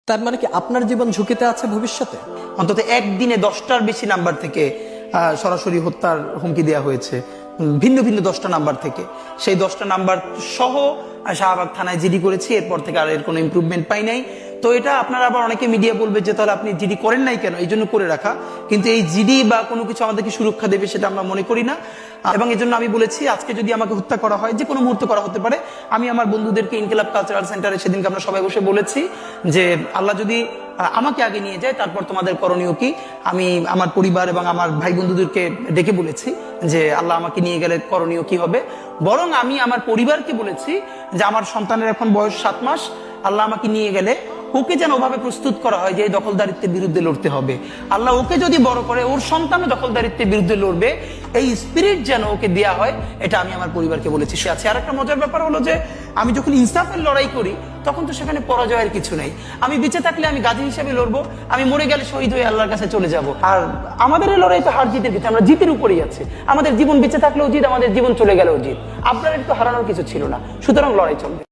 তার মানে কি আপনার জীবন ঝুঁকিতে আছে ভবিষ্যতে? অন্তত একদিনে 10টার বেশি নাম্বার থেকে সরাসরি হত্যার হুমকি দেওয়া হয়েছে, ভিন্ন ভিন্ন 10টা নাম্বার থেকে। সেই 10টা নাম্বার সহ শাহবাগ থানায় জিডি করেছি, এরপর থেকে আর এর কোনো ইমপ্রুভমেন্ট পাই নাই। তো এটা আপনারা আবার অনেকে মিডিয়া বলবে যে তাহলে আপনি জিডি করেন নাই কেন, এই জন্য করে রাখা। কিন্তু এই জিডি বা কোনো কিছু আমাদেরকে সুরক্ষা দেবে সেটা আমরা মনে করি না। এবং এই জন্য আমি বলেছি আজকে যদি আমাকে হত্যা করা হয়, যে কোনো মুহূর্তে করা হতে পারে। আমি আমার বন্ধুদেরকে ইনকিলাব কালচারাল সেন্টারে সেদিনকে আমরা সবাই বসে বলেছি যে আল্লাহ যদি আমাকে আগে নিয়ে যায় তারপর তোমাদের করণীয় কি। আমি আমার পরিবার এবং আমার ভাই বন্ধুদেরকে ডেকে বলেছি যে আল্লাহ আমাকে নিয়ে গেলে করণীয় কি হবে। বরং আমি আমার পরিবারকে বলেছি যে আমার সন্তানের এখন বয়স 7 মাস, আল্লাহ আমাকে নিয়ে গেলে ওকে যেন ওভাবে প্রস্তুত করা হয় যে এই দখলদারিত্বের বিরুদ্ধে লড়তে হবে। আল্লাহ ওকে যদি বড় করে ওর সন্তানও দখলদারিত্বের বিরুদ্ধে লড়বে, এই স্পিরিট যেন ওকে দেয়া হয়, এটা আমি আমার পরিবারকে বলেছি। সে আছে। আর একটা মজার ব্যাপার হলো যে আমি যখন ইনসাফের লড়াই করি তখন তো সেখানে পরাজয়ের কিছু নেই। আমি বেঁচে থাকলে আমি গাজী হিসেবে লড়বো, আমি মরে গেলে শহীদ হয়ে আল্লাহর কাছে চলে যাব। আর আমাদের এই লড়াই তো হার জিতের কিছু, আমরা জিতের উপরেই আছে। আমাদের জীবন বেঁচে থাকলেও জিত, আমাদের জীবন চলে গেলেও জিত। আপনার তো হারানোর কিছু ছিল না, সুতরাং লড়াই চলবে।